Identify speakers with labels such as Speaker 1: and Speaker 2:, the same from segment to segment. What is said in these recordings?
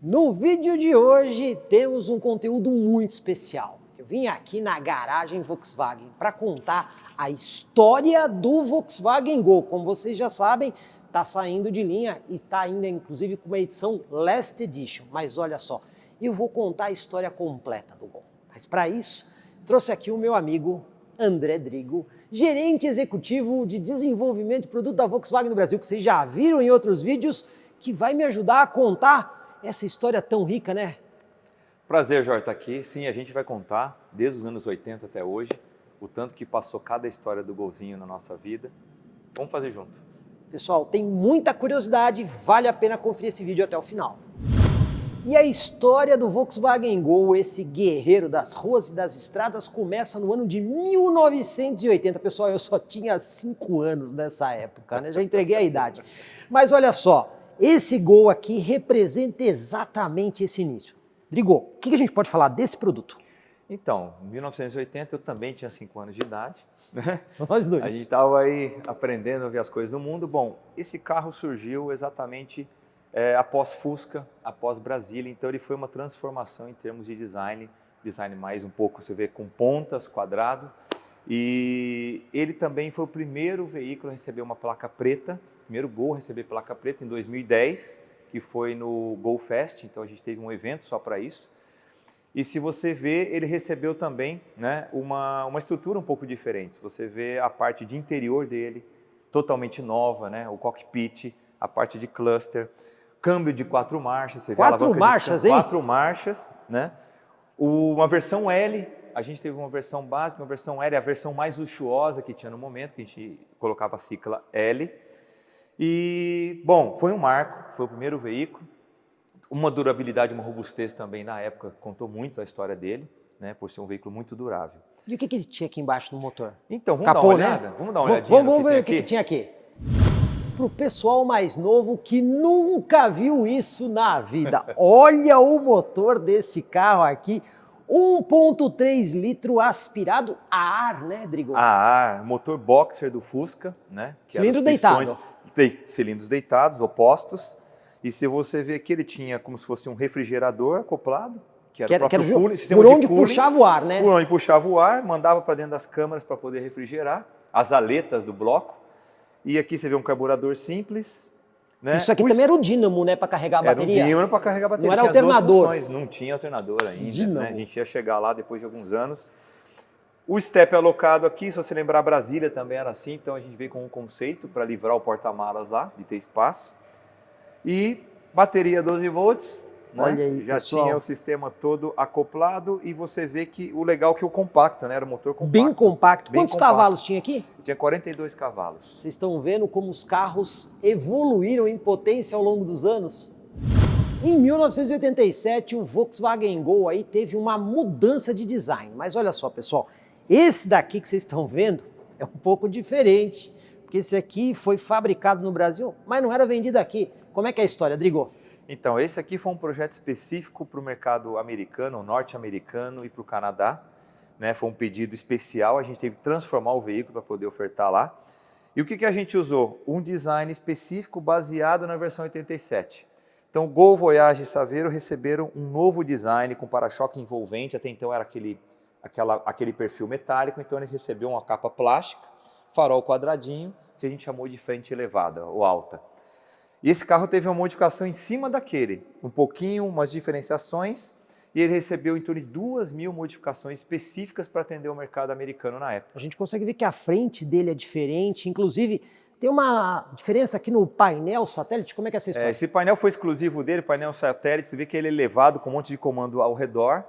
Speaker 1: No vídeo de hoje temos um conteúdo muito especial. Eu vim aqui na garagem Volkswagen para contar a história do Volkswagen Gol. Como vocês já sabem, está saindo de linha e está ainda inclusive com uma edição Last Edition. Mas olha só, eu vou contar a história completa do Gol. Mas para isso, trouxe aqui o meu amigo André Drigo, gerente executivo de desenvolvimento de produto da Volkswagen no Brasil, que vocês já viram em outros vídeos, que vai me ajudar a contar essa história tão rica, né?
Speaker 2: Prazer, Jorge, estar aqui. Sim, a gente vai contar, desde os anos 80 até hoje, o tanto que passou cada história do Golzinho na nossa vida. Vamos fazer junto.
Speaker 1: Pessoal, tem muita curiosidade, vale a pena conferir esse vídeo até o final. E a história do Volkswagen Gol, esse guerreiro das ruas e das estradas, começa no ano de 1980. Pessoal, eu só tinha 5 anos nessa época, né? Já entreguei a idade. Mas olha só, esse Gol aqui representa exatamente esse início. Drigo, o que a gente pode falar desse produto?
Speaker 2: Então, em 1980 eu também tinha 5 anos de idade, né?
Speaker 1: Nós dois.
Speaker 2: A gente estava aí aprendendo a ver as coisas no mundo. Bom, esse carro surgiu exatamente após Fusca, após Brasília, então ele foi uma transformação em termos de design mais um pouco, você vê, com pontas, quadrado, e ele também foi o primeiro veículo a receber uma placa preta, primeiro Gol a receber placa preta em 2010, que foi no Gol Fest, então a gente teve um evento só para isso. E se você vê, ele recebeu também, né, uma estrutura um pouco diferente. Você vê a parte de interior dele, totalmente nova, né, o cockpit, a parte de cluster, câmbio de 4 marchas. Você vê
Speaker 1: 4 marchas, hein?
Speaker 2: 4 marchas, né? Uma versão L, a gente teve uma versão básica, uma versão L, a versão mais luxuosa que tinha no momento, que a gente colocava a cicla L. E, bom, foi um marco, foi o primeiro veículo. Uma durabilidade, uma robustez também na época contou muito a história dele, né, por ser um veículo muito durável.
Speaker 1: E o que ele tinha aqui embaixo no motor?
Speaker 2: Então, vamos
Speaker 1: Capô,
Speaker 2: dar uma olhada?
Speaker 1: né?
Speaker 2: Vamos dar uma olhadinha
Speaker 1: Vamos ver
Speaker 2: no
Speaker 1: o que tinha aqui. Para o pessoal mais novo que nunca viu isso na vida, olha o motor desse carro aqui, 1.3 litro aspirado a ar, né, Drigo?
Speaker 2: A ar, motor boxer do Fusca, né? Que
Speaker 1: Cilindro
Speaker 2: eram os pistões,
Speaker 1: deitado.
Speaker 2: Cilindros deitados, opostos. E se você vê aqui, ele tinha como se fosse um refrigerador acoplado, que era o próprio cooling, sistema
Speaker 1: por onde
Speaker 2: de cooling,
Speaker 1: puxava o ar, né?
Speaker 2: Por onde puxava o ar, mandava para dentro das câmaras para poder refrigerar, as aletas do bloco. E aqui você vê um carburador simples. Né?
Speaker 1: Isso aqui também era um dínamo, né, para carregar a bateria?
Speaker 2: Era um dínamo para carregar a bateria.
Speaker 1: Não era
Speaker 2: tinha
Speaker 1: alternador.
Speaker 2: As duas funções. Não tinha alternador ainda.
Speaker 1: Dínamo.
Speaker 2: Né? A gente ia chegar lá depois de alguns anos. O step alocado aqui, se você lembrar, Brasília também era assim. Então a gente veio com um conceito para livrar o porta-malas lá, de ter espaço. E bateria 12 volts. Né?
Speaker 1: Olha aí,
Speaker 2: já
Speaker 1: pessoal.
Speaker 2: tinha o sistema todo acoplado e você vê que o legal é que o compacto, né? Era um motor compacto.
Speaker 1: Bem compacto.
Speaker 2: Bem
Speaker 1: Quantos
Speaker 2: compacto.
Speaker 1: cavalos tinha aqui?
Speaker 2: Tinha 42 cavalos.
Speaker 1: Vocês estão vendo como os carros evoluíram em potência ao longo dos anos? Em 1987, o Volkswagen Gol aí teve uma mudança de design. Mas olha só, pessoal, esse daqui que vocês estão vendo é um pouco diferente, porque esse aqui foi fabricado no Brasil, mas não era vendido aqui. Como é que é a história, Drigo?
Speaker 2: Então, esse aqui foi um projeto específico para o mercado americano, norte-americano e para o Canadá. Né? Foi um pedido especial, a gente teve que transformar o veículo para poder ofertar lá. E o que a gente usou? Um design específico baseado na versão 87. Então, Gol, Voyage e Saveiro receberam um novo design com para-choque envolvente, até então era aquele perfil metálico, então ele recebeu uma capa plástica, farol quadradinho, que a gente chamou de frente elevada ou alta. E esse carro teve uma modificação em cima daquele, um pouquinho, umas diferenciações, e ele recebeu em torno de 2.000 modificações específicas para atender o mercado americano na época.
Speaker 1: A gente consegue ver que a frente dele é diferente, inclusive tem uma diferença aqui no painel satélite. Como é que é essa história?
Speaker 2: Esse painel foi exclusivo dele, painel satélite, você vê que ele é elevado com um monte de comando ao redor,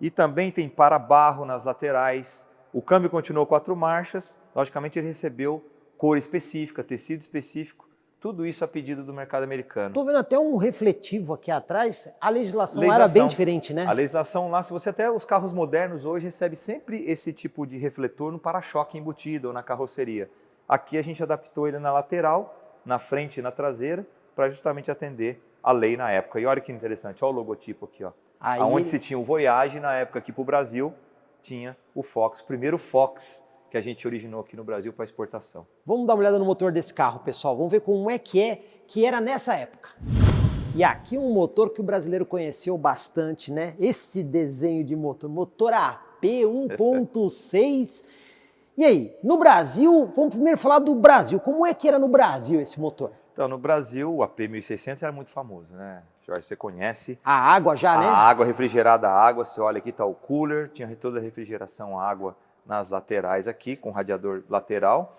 Speaker 2: e também tem para-barro nas laterais, o câmbio continuou 4 marchas, logicamente ele recebeu cor específica, tecido específico, tudo isso a pedido do mercado americano.
Speaker 1: Estou vendo até um refletivo aqui atrás. A legislação era bem diferente, né?
Speaker 2: A legislação lá, se você até os carros modernos hoje recebem sempre esse tipo de refletor no para-choque embutido ou na carroceria. Aqui a gente adaptou ele na lateral, na frente e na traseira, para justamente atender a lei na época. E olha que interessante, olha o logotipo aqui, ó.
Speaker 1: Aí...
Speaker 2: Onde se tinha o Voyage, na época aqui para o Brasil, tinha o Fox, o primeiro Fox que a gente originou aqui no Brasil para exportação.
Speaker 1: Vamos dar uma olhada no motor desse carro, pessoal. Vamos ver como é que era nessa época. E aqui um motor que o brasileiro conheceu bastante, né? Esse desenho de motor, motor AP 1.6. E aí, no Brasil, vamos primeiro falar do Brasil. Como é que era no Brasil esse motor?
Speaker 2: Então, no Brasil, o AP 1600 era muito famoso, né? Jorge, você conhece.
Speaker 1: A água já, né?
Speaker 2: A água refrigerada, a água, você olha aqui, está o cooler, tinha toda a refrigeração, a água nas laterais aqui, com radiador lateral.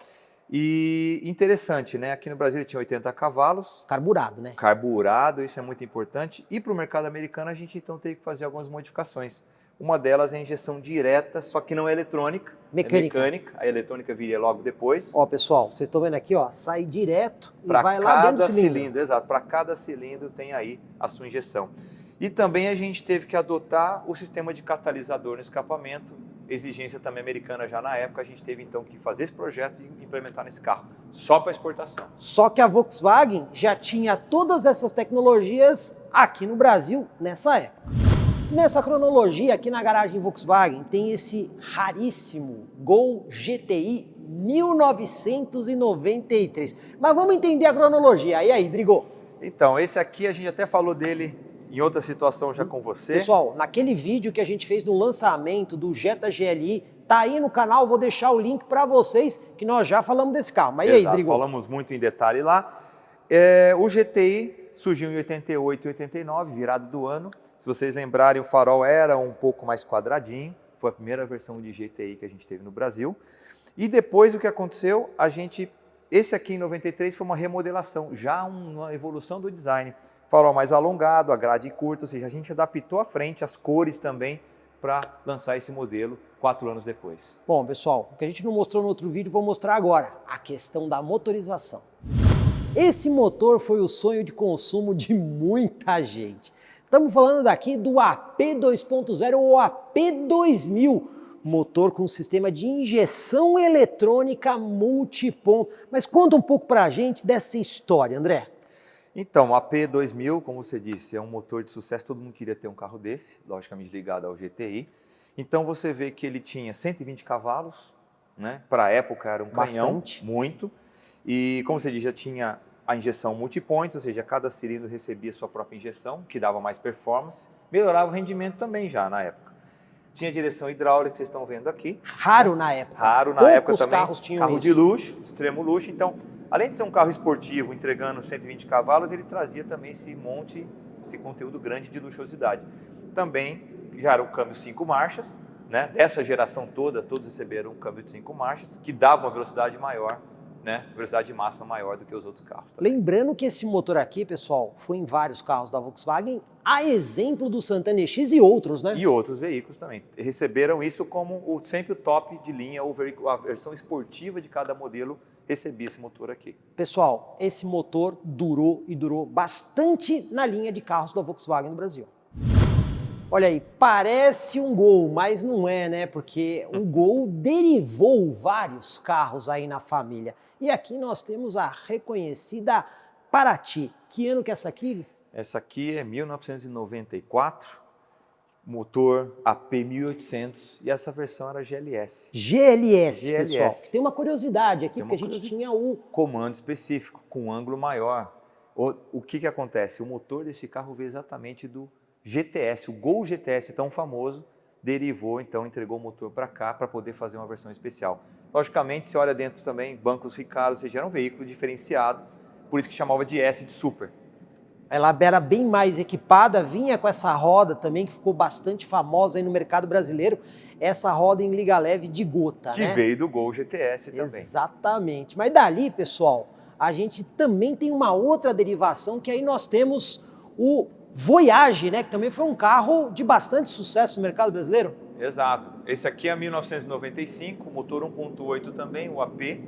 Speaker 2: E interessante, né? Aqui no Brasil ele tinha 80 cavalos.
Speaker 1: Carburado, né?
Speaker 2: Carburado, isso é muito importante. E para o mercado americano a gente então teve que fazer algumas modificações. Uma delas é a injeção direta, só que não é eletrônica.
Speaker 1: Mecânica.
Speaker 2: É mecânica. A eletrônica viria logo depois.
Speaker 1: Ó, pessoal, vocês estão vendo aqui, ó, sai direto e
Speaker 2: Pra
Speaker 1: vai lá dentro do cilindro.
Speaker 2: Exato. Para cada cilindro tem aí a sua injeção. E também a gente teve que adotar o sistema de catalisador no escapamento, exigência também americana já na época, a gente teve então que fazer esse projeto e implementar nesse carro, só para exportação.
Speaker 1: Só que a Volkswagen já tinha todas essas tecnologias aqui no Brasil nessa época. Nessa cronologia, aqui na garagem Volkswagen, tem esse raríssimo Gol GTI 1993. Mas vamos entender a cronologia. E aí, Drigo?
Speaker 2: Então, esse aqui a gente até falou dele em outra situação já com você.
Speaker 1: Pessoal, naquele vídeo que a gente fez no lançamento do Jetta GLI, tá aí no canal, vou deixar o link para vocês, que nós já falamos desse carro. Mas
Speaker 2: Exato,
Speaker 1: e aí, Drigo?
Speaker 2: falamos muito em detalhe lá. O GTI surgiu em 88 e 89, virado do ano. Se vocês lembrarem, o farol era um pouco mais quadradinho. Foi a primeira versão de GTI que a gente teve no Brasil. E depois o que aconteceu, esse aqui em 93 foi uma remodelação, já uma evolução do design. Farol mais alongado, a grade curta, ou seja, a gente adaptou a frente, as cores também, para lançar esse modelo 4 anos depois.
Speaker 1: Bom, pessoal, o que a gente não mostrou no outro vídeo, vou mostrar agora. A questão da motorização. Esse motor foi o sonho de consumo de muita gente. Estamos falando daqui do AP 2.0 ou AP 2000, motor com sistema de injeção eletrônica multiponto. Mas conta um pouco para a gente dessa história, André.
Speaker 2: Então, o AP 2000, como você disse, é um motor de sucesso, todo mundo queria ter um carro desse, logicamente ligado ao GTI. Então você vê que ele tinha 120 cavalos, né? Para a época era um canhão, muito. E como você disse, já tinha a injeção multipoint, ou seja, cada cilindro recebia sua própria injeção, que dava mais performance, melhorava o rendimento também já na época. Tinha direção hidráulica, que vocês estão vendo aqui.
Speaker 1: Raro na época.
Speaker 2: Raro na época também.
Speaker 1: Carros tinham
Speaker 2: carro
Speaker 1: isso.
Speaker 2: De luxo, extremo luxo. Então, além de ser um carro esportivo, entregando 120 cavalos, ele trazia também esse conteúdo grande de luxuosidade. Também já era um câmbio 5 marchas, né? Dessa geração toda, todos receberam um câmbio de 5 marchas, que dava uma velocidade maior, né? Velocidade máxima maior do que os outros carros. Também.
Speaker 1: Lembrando que esse motor aqui, pessoal, foi em vários carros da Volkswagen, a exemplo do Santana EX e outros, né?
Speaker 2: E outros veículos também. Receberam isso como sempre o top de linha, ou a versão esportiva de cada modelo recebia esse motor aqui.
Speaker 1: Pessoal, esse motor durou e durou bastante na linha de carros da Volkswagen no Brasil. Olha aí, parece um Gol, mas não é, né? Porque o Gol derivou vários carros aí na família. E aqui nós temos a reconhecida Paraty. Que ano que é essa aqui?
Speaker 2: Essa aqui é 1994, motor AP 1800 e essa versão era GLS.
Speaker 1: GLS, pessoal. Tem uma curiosidade aqui, porque a gente tinha o
Speaker 2: comando específico, com um ângulo maior. O que acontece? O motor desse carro veio exatamente do GTS, o Gol GTS tão famoso, derivou, então entregou o motor para cá para poder fazer uma versão especial. Logicamente, você olha dentro também, bancos Recaro, ou seja, era um veículo diferenciado, por isso que chamava de S de Super.
Speaker 1: Ela era bem mais equipada, vinha com essa roda também, que ficou bastante famosa aí no mercado brasileiro, essa roda em liga leve de gota,
Speaker 2: que veio do Gol GTS também.
Speaker 1: Exatamente. Mas dali, pessoal, a gente também tem uma outra derivação, que aí nós temos o Voyage, né, que também foi um carro de bastante sucesso no mercado brasileiro.
Speaker 2: Exato. Esse aqui é 1995, motor 1.8 também, o AP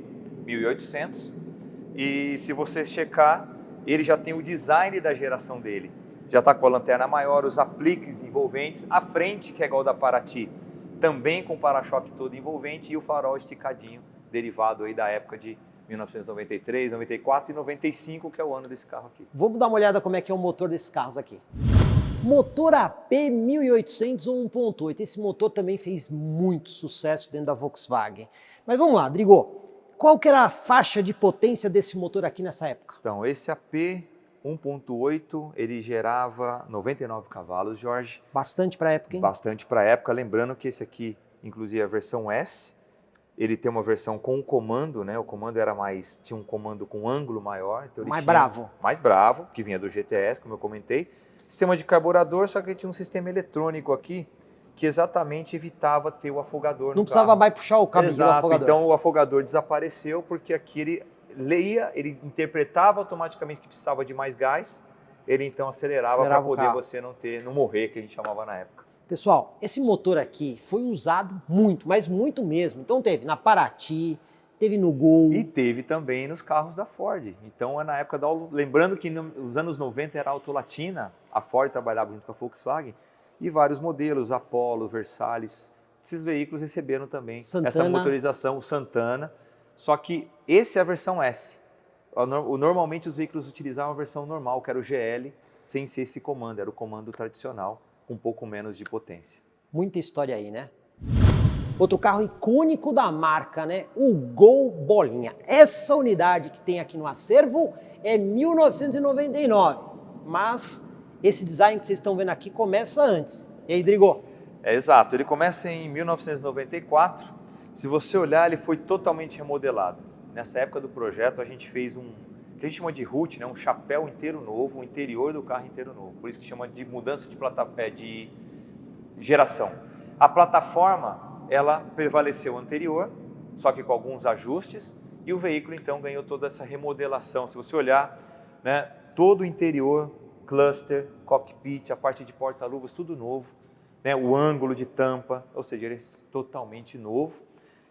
Speaker 2: 1800. E se você checar, ele já tem o design da geração dele. Já está com a lanterna maior, os apliques envolventes, a frente, que é igual da Paraty, também com o para-choque todo envolvente e o farol esticadinho, derivado aí da época de 1993, 94 e 95, que é o ano desse carro aqui.
Speaker 1: Vamos dar uma olhada como é que é o motor desses carros aqui. Motor AP 1800 ou 1.8. Esse motor também fez muito sucesso dentro da Volkswagen. Mas vamos lá, Drigo. Qual que era a faixa de potência desse motor aqui nessa época?
Speaker 2: Então, esse AP 1.8, ele gerava 99 cavalos, Jorge.
Speaker 1: Bastante para a época, hein?
Speaker 2: Bastante para a época, lembrando que esse aqui, inclusive a versão S, ele tem uma versão com comando, né? O comando tinha um comando com ângulo maior, então ele
Speaker 1: Mais
Speaker 2: tinha
Speaker 1: bravo.
Speaker 2: mais bravo, que vinha do GTS, como eu comentei. Sistema de carburador, só que ele tinha um sistema eletrônico aqui que exatamente evitava ter o afogador no
Speaker 1: Não precisava
Speaker 2: carro.
Speaker 1: mais puxar o cabo do
Speaker 2: Exato,
Speaker 1: afogador.
Speaker 2: então o afogador desapareceu porque aqui ele leia, ele interpretava automaticamente que precisava de mais gás, ele então acelerava para
Speaker 1: o
Speaker 2: poder
Speaker 1: carro.
Speaker 2: você não morrer, que a gente chamava na época.
Speaker 1: Pessoal, esse motor aqui foi usado muito, mas muito mesmo. Então teve na Paraty, teve no Gol.
Speaker 2: E teve também nos carros da Ford. Então, na época lembrando que nos anos 90 era a Autolatina, a Ford trabalhava junto com a Volkswagen, e vários modelos, Apollo, Versalhes, esses veículos receberam também
Speaker 1: Santana.
Speaker 2: Essa motorização, o Santana. Só que esse é a versão S. Normalmente os veículos utilizavam a versão normal, que era o GL, sem ser esse comando, era o comando tradicional, com um pouco menos de potência.
Speaker 1: Muita história aí, né? Outro carro icônico da marca, né? O Gol Bolinha. Essa unidade que tem aqui no acervo é 1999, mas esse design que vocês estão vendo aqui começa antes. E aí, Drigo?
Speaker 2: É exato, ele começa em 1994. Se você olhar, ele foi totalmente remodelado. Nessa época do projeto, a gente fez que a gente chama de root, né? Um chapéu inteiro novo, o interior do carro inteiro novo. Por isso que chama de mudança de geração. A plataforma, ela prevaleceu anterior, só que com alguns ajustes, e o veículo então ganhou toda essa remodelação. Se você olhar, né, todo o interior, cluster, cockpit, a parte de porta-luvas, tudo novo, né, o ângulo de tampa, ou seja, ele é totalmente novo.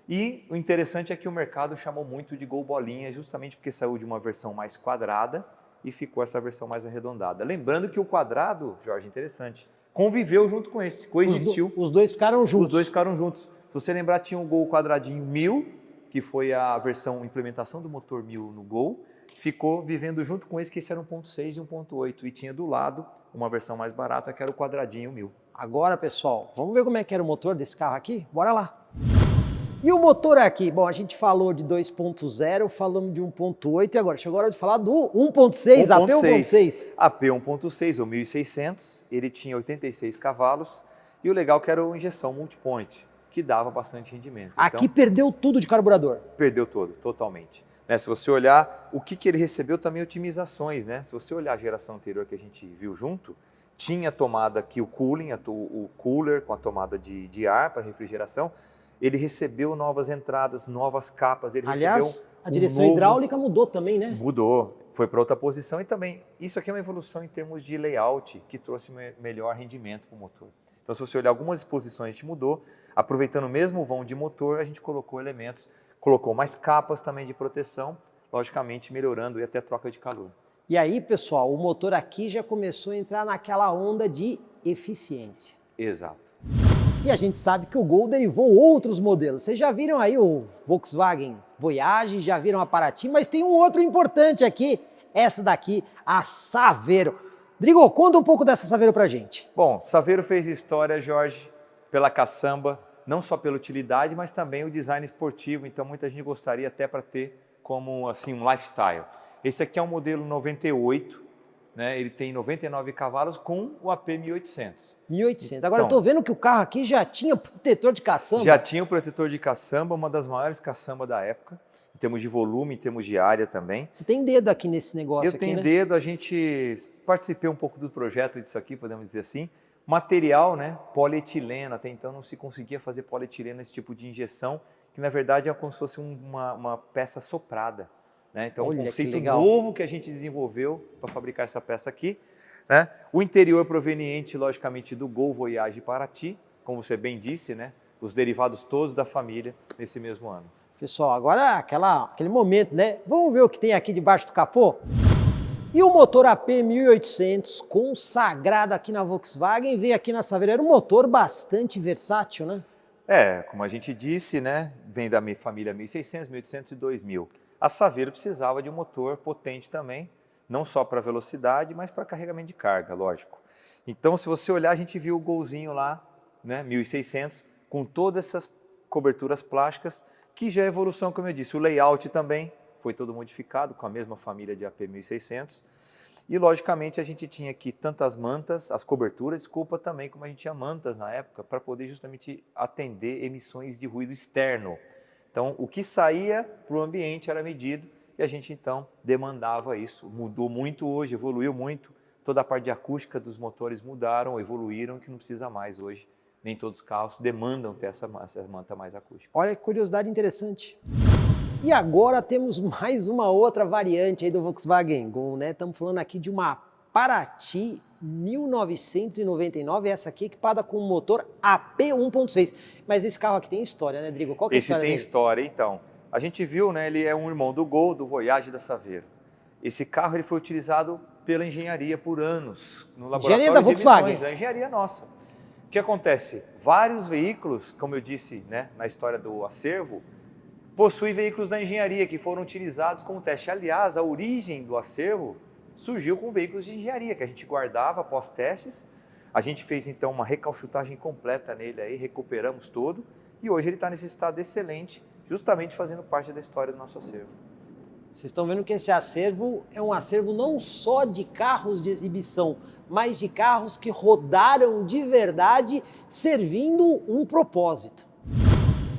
Speaker 2: E o interessante é que o mercado chamou muito de Gol Bolinha, justamente porque saiu de uma versão mais quadrada e ficou essa versão mais arredondada. Lembrando que o quadrado, Jorge, interessante, conviveu junto com esse, coexistiu.
Speaker 1: Os dois ficaram juntos.
Speaker 2: Os dois ficaram juntos. Se você lembrar, tinha um Gol quadradinho 1000, que foi a versão, implementação do motor 1000 no Gol, ficou vivendo junto com esse, que esse era 1.6 e 1.8, e tinha do lado uma versão mais barata, que era o quadradinho 1000.
Speaker 1: Agora, pessoal, vamos ver como é que era o motor desse carro aqui? Bora lá! E o motor aqui? Bom, a gente falou de 2.0, falamos de 1.8 e agora chegou a hora de falar do 1.6, AP 1.6.
Speaker 2: AP 1.6 ou 1600, ele tinha 86 cavalos e o legal é que era a injeção multipoint, que dava bastante rendimento.
Speaker 1: Aqui então, perdeu tudo de carburador.
Speaker 2: Perdeu todo, totalmente. Né? Se você olhar, o que ele recebeu também otimizações, né? Se você olhar a geração anterior que a gente viu junto, tinha tomada aqui o cooling, o cooler com a tomada de ar para refrigeração. Ele recebeu novas entradas, novas capas. Ele
Speaker 1: recebeu a direção hidráulica mudou também, né?
Speaker 2: Mudou, foi para outra posição e também, isso aqui é uma evolução em termos de layout que trouxe melhor rendimento para o motor. Então, se você olhar algumas posições, a gente mudou, aproveitando o mesmo vão de motor, a gente colocou elementos, colocou mais capas também de proteção, logicamente melhorando e até troca de calor.
Speaker 1: E aí, pessoal, o motor aqui já começou a entrar naquela onda de eficiência.
Speaker 2: Exato.
Speaker 1: E a gente sabe que o Gol derivou outros modelos. Vocês já viram aí o Volkswagen Voyage, já viram a Paraty, mas tem um outro importante aqui, essa daqui, a Saveiro. Drigo, conta um pouco dessa Saveiro pra gente.
Speaker 2: Bom, Saveiro fez história, Jorge, pela caçamba, não só pela utilidade, mas também o design esportivo, então muita gente gostaria até para ter como assim um lifestyle. Esse aqui é um modelo 98, né? Ele tem 99 cavalos com o AP 1800.
Speaker 1: 1800. Agora então, eu tô vendo que o carro aqui já tinha protetor de caçamba.
Speaker 2: Já tinha o protetor de caçamba, uma das maiores caçamba da época, em termos de volume, em termos de área também.
Speaker 1: Você tem dedo aqui nesse negócio aqui,
Speaker 2: Eu tenho
Speaker 1: né?
Speaker 2: dedo, a gente participei um pouco do projeto disso aqui, podemos dizer assim. Material, né, polietileno, até então não se conseguia fazer polietileno, esse tipo de injeção, que na verdade é como se fosse uma peça soprada. Né? Então,
Speaker 1: olha,
Speaker 2: um conceito novo que a gente desenvolveu para fabricar essa peça aqui. Né? O interior proveniente, logicamente, do Gol Voyage Paraty, como você bem disse, né? Os derivados todos da família nesse mesmo ano.
Speaker 1: Pessoal, agora aquele momento, né? Vamos ver o que tem aqui debaixo do capô? E o motor AP 1800, consagrado aqui na Volkswagen, veio aqui na Saveiro. Era um motor bastante versátil, né?
Speaker 2: É, como a gente disse, né? Vem da família 1600, 1800 e 2000. A Saveiro precisava de um motor potente também, não só para velocidade, mas para carregamento de carga, lógico. Então, se você olhar, a gente viu o Golzinho lá, né, 1600, com todas essas coberturas plásticas, que já é evolução, como eu disse. O layout também foi todo modificado, com a mesma família de AP 1600. E, logicamente, a gente tinha aqui tantas mantas, as coberturas, desculpa, também como a gente tinha mantas na época, para poder justamente atender emissões de ruído externo. Então, o que saía para o ambiente era medido e a gente, então, demandava isso. Mudou muito hoje, evoluiu muito. Toda a parte de acústica dos motores mudaram, evoluíram, que não precisa mais hoje. Nem todos os carros demandam ter essa manta mais acústica.
Speaker 1: Olha que curiosidade interessante. E agora temos mais uma outra variante aí do Volkswagen Gol, né? Estamos falando aqui de uma Paraty 1999, essa aqui equipada com motor AP 1.6. Mas esse carro aqui tem história, né, Drigo? Qual que é a
Speaker 2: Esse
Speaker 1: história
Speaker 2: tem
Speaker 1: dele?
Speaker 2: história, então. A gente viu, né, ele é um irmão do Gol, do Voyage da Saveiro. Esse carro ele foi utilizado pela engenharia por anos, no
Speaker 1: Engenharia
Speaker 2: laboratório
Speaker 1: da
Speaker 2: de
Speaker 1: Volkswagen.
Speaker 2: emissões, a engenharia nossa. O que acontece? Vários veículos, como eu disse, né, na história do acervo, possuem veículos da engenharia que foram utilizados como teste. Aliás, a origem do acervo surgiu com veículos de engenharia, que a gente guardava após testes. A gente fez então uma recalchutagem completa nele aí, recuperamos todo, e hoje ele está nesse estado excelente, justamente fazendo parte da história do nosso acervo.
Speaker 1: Vocês estão vendo que esse acervo é um acervo não só de carros de exibição, mas de carros que rodaram de verdade, servindo um propósito.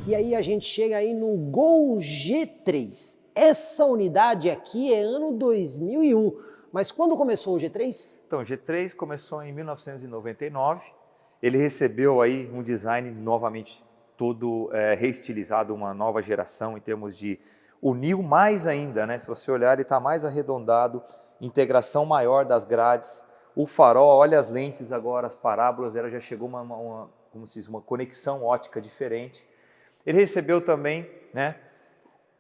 Speaker 1: E aí a gente chega aí no Gol G3. Essa unidade aqui é ano 2001. Mas quando começou o G3?
Speaker 2: Então, o G3 começou em 1999. Ele recebeu aí um design novamente todo reestilizado, uma nova geração em termos de unir mais ainda, né? Se você olhar, ele está mais arredondado, integração maior das grades, o farol, olha as lentes agora, as parábolas, ela já chegou como se diz, uma conexão ótica diferente. Ele recebeu também, né,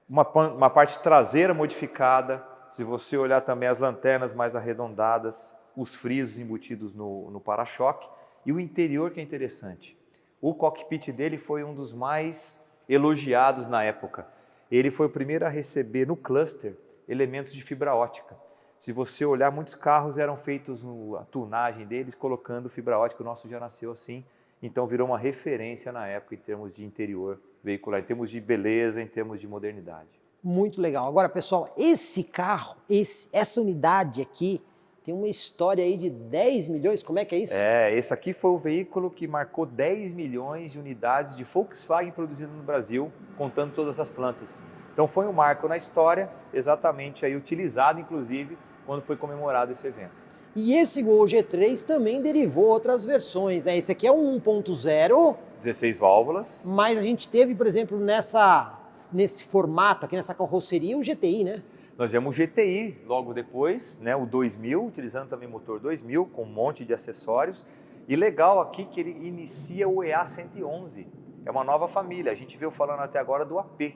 Speaker 2: uma parte traseira modificada, se você olhar também as lanternas mais arredondadas, os frisos embutidos no para-choque e o interior que é interessante. O cockpit dele foi um dos mais elogiados na época. Ele foi o primeiro a receber no cluster elementos de fibra ótica. Se você olhar, muitos carros eram feitos a tunagem deles colocando fibra ótica, o nosso já nasceu assim, então virou uma referência na época em termos de interior veicular, em termos de beleza, em termos de modernidade.
Speaker 1: Muito legal. Agora, pessoal, esse carro, essa unidade aqui, tem uma história aí de 10 milhões, como é que é isso?
Speaker 2: Esse aqui foi o veículo que marcou 10 milhões de unidades de Volkswagen produzido no Brasil, contando todas as plantas. Então foi um marco na história, exatamente aí utilizado, inclusive, quando foi comemorado esse evento.
Speaker 1: E esse Gol G3 também derivou outras versões, né? Esse aqui é um 1.0.
Speaker 2: 16 válvulas.
Speaker 1: Mas a gente teve, por exemplo, nesse formato aqui, nessa carroceria, o GTI, né?
Speaker 2: Nós tivemos o GTI logo depois, né, o 2000, utilizando também motor 2000, com um monte de acessórios. E legal aqui que ele inicia o EA111, é uma nova família. A gente veio falando até agora do AP.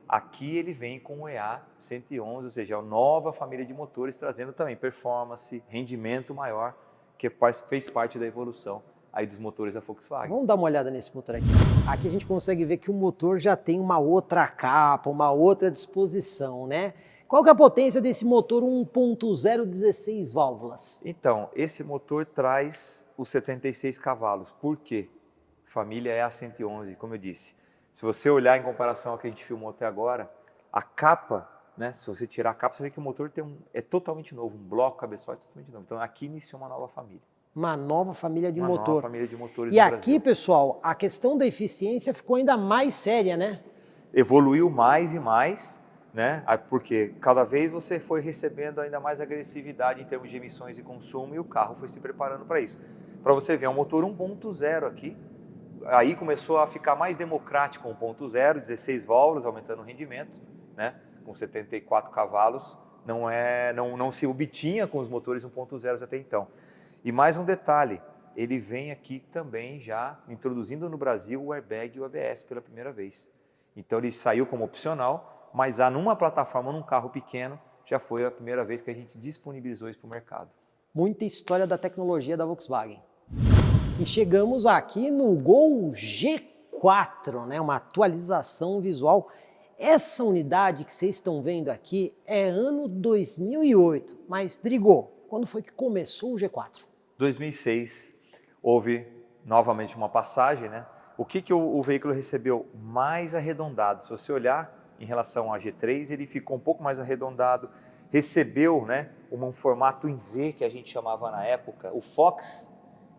Speaker 2: Aqui ele vem com o EA111, ou seja, é uma nova família de motores, trazendo também performance, rendimento maior, que fez parte da evolução aí dos motores da Volkswagen.
Speaker 1: Vamos dar uma olhada nesse motor aqui. Aqui a gente consegue ver que o motor já tem uma outra capa, uma outra disposição, né? Qual que é a potência desse motor 1.0 16 válvulas?
Speaker 2: Então, esse motor traz os 76 cavalos. Por quê? Família EA111, como eu disse. Se você olhar em comparação ao que a gente filmou até agora, a capa, né? Se você tirar a capa, você vê que o motor é totalmente novo, um bloco cabeçote totalmente novo. Então, aqui iniciou uma nova família.
Speaker 1: Uma nova família de
Speaker 2: Uma
Speaker 1: motor.
Speaker 2: nova família de motores
Speaker 1: E
Speaker 2: no
Speaker 1: aqui,
Speaker 2: Brasil.
Speaker 1: pessoal, a questão da eficiência ficou ainda mais séria, né?
Speaker 2: Evoluiu mais e mais, né? Porque cada vez você foi recebendo ainda mais agressividade em termos de emissões e consumo e o carro foi se preparando para isso. Para você ver, é um motor 1.0 aqui, aí começou a ficar mais democrático 1.0, 16 válvulas, aumentando o rendimento, né? Com 74 cavalos, não se obtinha com os motores 1.0 até então. E mais um detalhe, ele vem aqui também já introduzindo no Brasil o airbag e o ABS pela primeira vez. Então ele saiu como opcional, mas numa plataforma, num carro pequeno, já foi a primeira vez que a gente disponibilizou isso para o mercado.
Speaker 1: Muita história da tecnologia da Volkswagen. E chegamos aqui no Gol G4, né? Uma atualização visual. Essa unidade que vocês estão vendo aqui é ano 2008, mas Drigo, quando foi que começou o G4?
Speaker 2: 2006, houve novamente uma passagem, né? O que o veículo recebeu? Mais arredondado. Se você olhar, em relação ao G3, ele ficou um pouco mais arredondado, recebeu, né, um formato em V que a gente chamava na época, o Fox.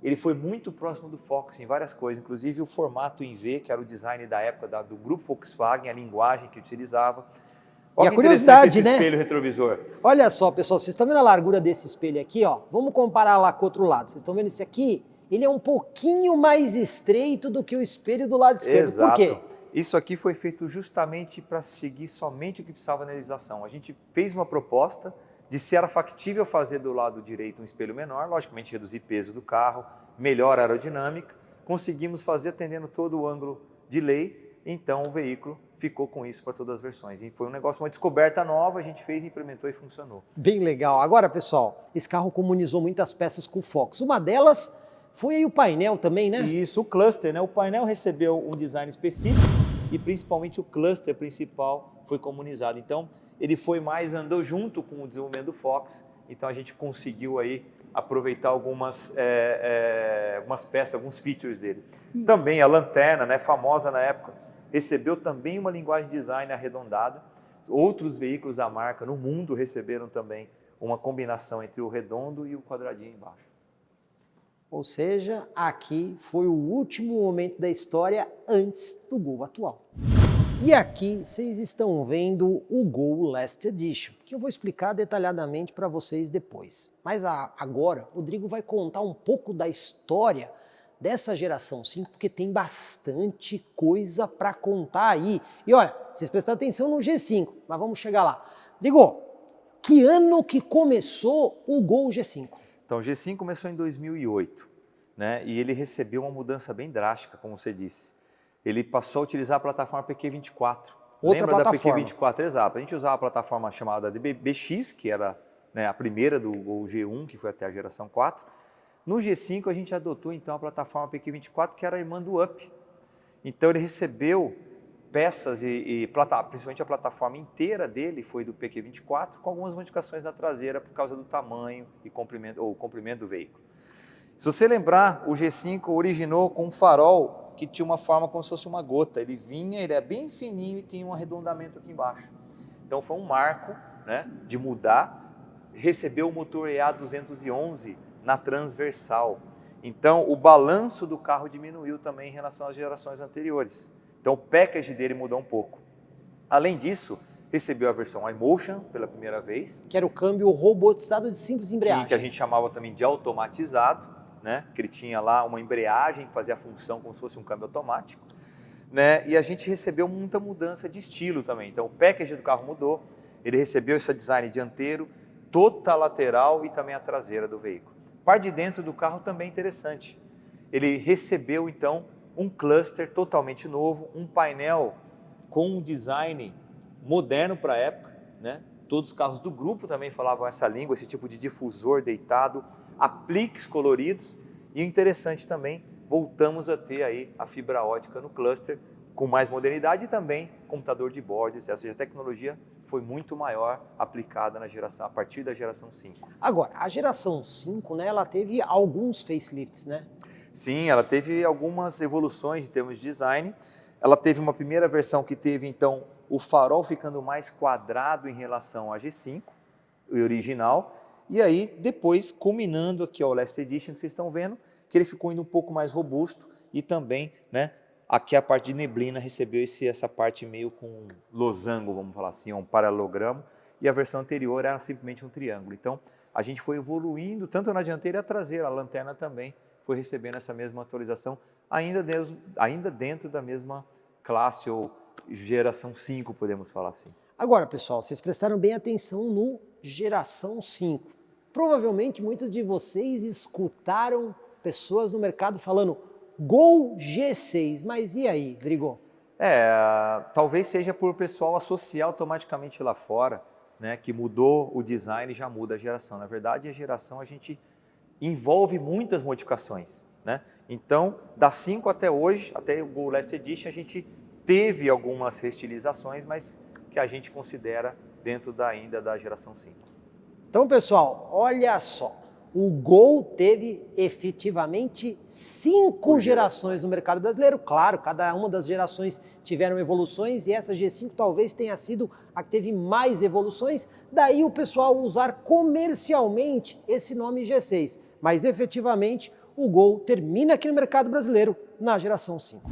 Speaker 2: Ele foi muito próximo do Fox em várias coisas, inclusive o formato em V, que era o design da época do grupo Volkswagen, a linguagem que utilizava.
Speaker 1: E
Speaker 2: Olha
Speaker 1: a
Speaker 2: que
Speaker 1: curiosidade,
Speaker 2: interessante esse
Speaker 1: né?
Speaker 2: espelho retrovisor.
Speaker 1: Olha só, pessoal, vocês estão vendo a largura desse espelho aqui, ó? Vamos comparar lá com o outro lado. Vocês estão vendo esse aqui? Ele é um pouquinho mais estreito do que o espelho do lado esquerdo.
Speaker 2: Exato.
Speaker 1: Por quê?
Speaker 2: Isso aqui foi feito justamente para seguir somente o que precisava na legislação. A gente fez uma proposta de se era factível fazer do lado direito um espelho menor, logicamente reduzir peso do carro, melhor aerodinâmica, conseguimos fazer atendendo todo o ângulo de lei, então o veículo ficou com isso para todas as versões. E foi um negócio, uma descoberta nova, a gente fez, implementou e funcionou.
Speaker 1: Bem legal. Agora, pessoal, esse carro comunizou muitas peças com o Fox. Uma delas foi aí o painel também, né?
Speaker 2: Isso, o cluster, né? O painel recebeu um design específico e principalmente o cluster principal foi comunizado. Então, ele foi mais, andou junto com o desenvolvimento do Fox, então a gente conseguiu aí aproveitar algumas peças, alguns features dele. Também a lanterna, né, famosa na época, recebeu também uma linguagem de design arredondada. Outros veículos da marca no mundo receberam também uma combinação entre o redondo e o quadradinho embaixo.
Speaker 1: Ou seja, aqui foi o último momento da história antes do Gol atual. E aqui vocês estão vendo o Gol Last Edition, que eu vou explicar detalhadamente para vocês depois. Mas agora, o Rodrigo vai contar um pouco da história dessa geração 5, porque tem bastante coisa para contar aí. E olha, vocês prestam atenção no G5, mas vamos chegar lá. Rodrigo, que ano que começou o Gol G5?
Speaker 2: Então, o G5 começou em 2008, né? E ele recebeu uma mudança bem drástica, como você disse. Ele passou a utilizar a plataforma PQ24.
Speaker 1: Outra
Speaker 2: Lembra
Speaker 1: plataforma.
Speaker 2: da PQ24? Exato. A gente usava a plataforma chamada de BX, que era, né, a primeira do Gol G1, que foi até a geração 4. No G5 a gente adotou então a plataforma PQ24, que era a irmã do Up. Então ele recebeu peças principalmente a plataforma inteira dele foi do PQ24, com algumas modificações na traseira por causa do tamanho e comprimento do veículo. Se você lembrar, o G5 originou com um farol que tinha uma forma como se fosse uma gota. Ele é bem fininho e tinha um arredondamento aqui embaixo. Então foi um marco, né, de mudar. Recebeu o motor EA211 na transversal. Então o balanço do carro diminuiu também em relação às gerações anteriores. Então o package dele mudou um pouco. Além disso, recebeu a versão iMotion pela primeira vez.
Speaker 1: Que era o câmbio robotizado de simples embreagem.
Speaker 2: Que a gente chamava também de automatizado, né? Que ele tinha lá uma embreagem que fazia a função como se fosse um câmbio automático. Né? E a gente recebeu muita mudança de estilo também. Então o package do carro mudou, ele recebeu esse design dianteiro, toda a lateral e também a traseira do veículo. Parte de dentro do carro também é interessante. Ele recebeu então um cluster totalmente novo, um painel com um design moderno para a época, né? Todos os carros do grupo também falavam essa língua, esse tipo de difusor deitado, apliques coloridos e interessante também, voltamos a ter aí a fibra ótica no cluster com mais modernidade e também computador de bordo, ou seja, a tecnologia foi muito maior aplicada na geração, a partir da geração 5.
Speaker 1: Agora, a geração 5, né, ela teve alguns facelifts, né?
Speaker 2: Sim, ela teve algumas evoluções em termos de design. Ela teve uma primeira versão que teve, então, o farol ficando mais quadrado em relação à G5, o original. E aí, depois, culminando aqui ao Last Edition, que vocês estão vendo, que ele ficou indo um pouco mais robusto e também, né, aqui a parte de neblina recebeu essa parte meio com losango, vamos falar assim, um paralelogramo. E a versão anterior era simplesmente um triângulo. Então, a gente foi evoluindo, tanto na dianteira e a traseira, a lanterna também foi recebendo essa mesma atualização, ainda dentro da mesma classe ou geração 5, podemos falar assim.
Speaker 1: Agora, pessoal, vocês prestaram bem atenção no geração 5. Provavelmente muitos de vocês escutaram pessoas no mercado falando Gol G6, mas e aí, Rodrigo?
Speaker 2: Talvez seja por o pessoal associar automaticamente lá fora, né, que mudou o design e já muda a geração. Na verdade, a geração a gente envolve muitas modificações, né? Então, da 5 até hoje, até o Gol Last Edition, a gente teve algumas restilizações, mas que a gente considera dentro ainda da geração 5.
Speaker 1: Então, pessoal, olha só. O Gol teve efetivamente 5 gerações no mercado brasileiro. Claro, cada uma das gerações tiveram evoluções e essa G5 talvez tenha sido a que teve mais evoluções. Daí o pessoal usar comercialmente esse nome G6. Mas efetivamente o Gol termina aqui no mercado brasileiro na geração 5.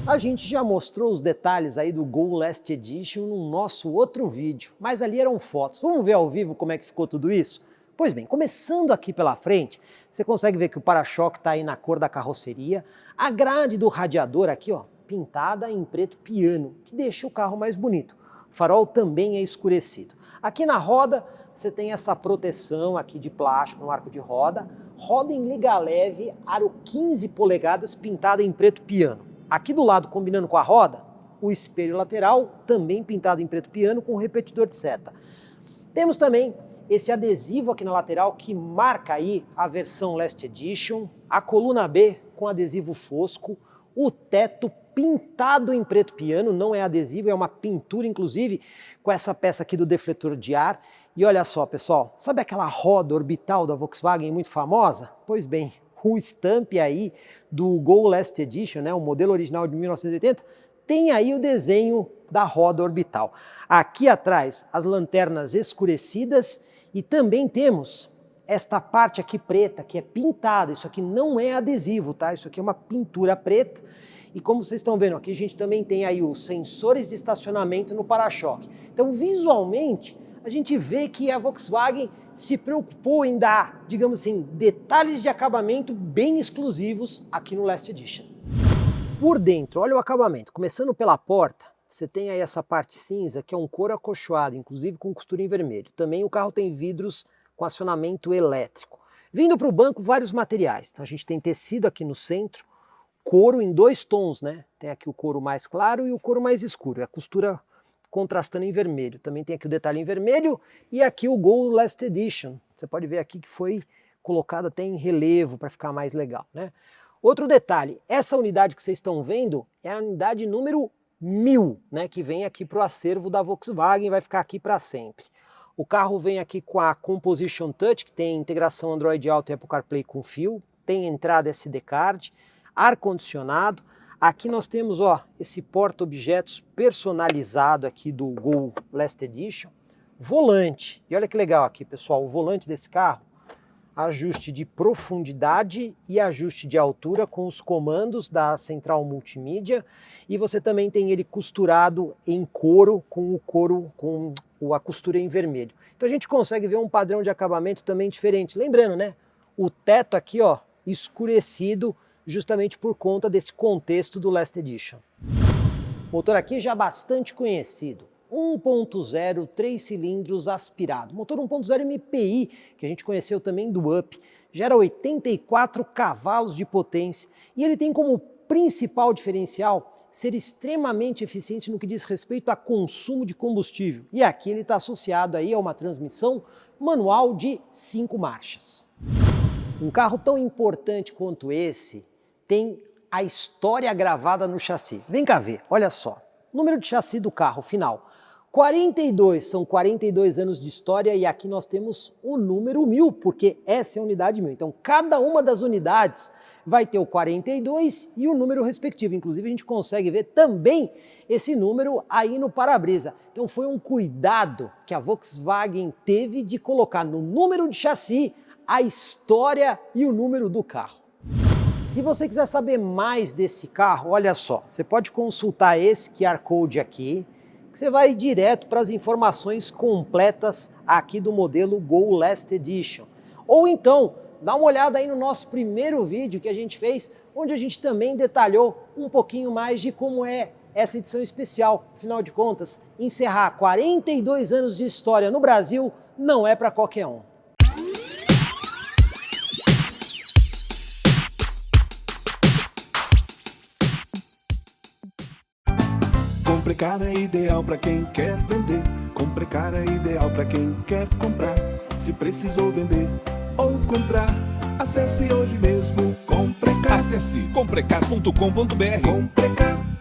Speaker 1: A gente já mostrou os detalhes aí do Gol Last Edition no nosso outro vídeo, mas ali eram fotos. Vamos ver ao vivo como é que ficou tudo isso? Pois bem, começando aqui pela frente, você consegue ver que o para-choque está aí na cor da carroceria, a grade do radiador aqui, ó, pintada em preto piano, que deixa o carro mais bonito. O farol também é escurecido. Aqui na roda, você tem essa proteção aqui de plástico no arco de roda, roda em liga leve, aro 15 polegadas, pintada em preto piano. Aqui do lado, combinando com a roda, o espelho lateral, também pintado em preto piano, com repetidor de seta. Temos também esse adesivo aqui na lateral que marca aí a versão Last Edition, a coluna B com adesivo fosco, o teto pintado em preto piano, não é adesivo, é uma pintura inclusive com essa peça aqui do defletor de ar. E olha só, pessoal, sabe aquela roda orbital da Volkswagen muito famosa? Pois bem, o estampe aí do Gol Last Edition, né, o modelo original de 1980, tem aí o desenho da roda orbital. Aqui atrás, as lanternas escurecidas e também temos esta parte aqui preta, que é pintada. Isso aqui não é adesivo, tá? Isso aqui é uma pintura preta. E como vocês estão vendo aqui, a gente também tem aí os sensores de estacionamento no para-choque. Então, visualmente, a gente vê que a Volkswagen se preocupou em dar, digamos assim, detalhes de acabamento bem exclusivos aqui no Last Edition. Por dentro, olha o acabamento. Começando pela porta, você tem aí essa parte cinza, que é um couro acolchoado, inclusive com costura em vermelho. Também o carro tem vidros com acionamento elétrico. Vindo para o banco, vários materiais. Então a gente tem tecido aqui no centro, couro em 2 tons, né? Tem aqui o couro mais claro e o couro mais escuro. A costura contrastando em vermelho. Também tem aqui o detalhe em vermelho e aqui o Gol Last Edition. Você pode ver aqui que foi colocado até em relevo para ficar mais legal, né? Outro detalhe, essa unidade que vocês estão vendo é a unidade número 1000, né, que vem aqui para o acervo da Volkswagen e vai ficar aqui para sempre. O carro vem aqui com a Composition Touch, que tem integração Android Auto e Apple CarPlay com fio, tem entrada SD card, ar-condicionado. Aqui nós temos, ó, esse porta-objetos personalizado aqui do Gol Last Edition, volante. E olha que legal aqui, pessoal, o volante desse carro, ajuste de profundidade e ajuste de altura com os comandos da central multimídia, e você também tem ele costurado em couro com a costura em vermelho. Então a gente consegue ver um padrão de acabamento também diferente. Lembrando, né? O teto aqui, ó, escurecido justamente por conta desse contexto do Last Edition. Motor aqui já bastante conhecido. 1.0, 3 cilindros aspirado. Motor 1.0 MPI, que a gente conheceu também do Up, gera 84 cavalos de potência e ele tem como principal diferencial ser extremamente eficiente no que diz respeito a consumo de combustível. E aqui ele está associado aí a uma transmissão manual de 5 marchas. Um carro tão importante quanto esse tem a história gravada no chassi. Vem cá ver, olha só. Número de chassi do carro final. 42, são 42 anos de história e aqui nós temos o número 1000, porque essa é a unidade 1000. Então cada uma das unidades vai ter o 42 e o número respectivo. Inclusive a gente consegue ver também esse número aí no para-brisa. Então foi um cuidado que a Volkswagen teve de colocar no número de chassi a história e o número do carro. Se você quiser saber mais desse carro, olha só, você pode consultar esse QR Code aqui, que você vai direto para as informações completas aqui do modelo Gol Last Edition. Ou então, dá uma olhada aí no nosso primeiro vídeo que a gente fez, onde a gente também detalhou um pouquinho mais de como é essa edição especial. Afinal de contas, encerrar 42 anos de história no Brasil não é para qualquer um.
Speaker 3: Comprecar é ideal para quem quer vender. Comprecar é ideal para quem quer comprar. Se precisou vender ou comprar, acesse hoje mesmo Comprecar.
Speaker 4: Acesse comprecar.com.br.
Speaker 3: Comprecar.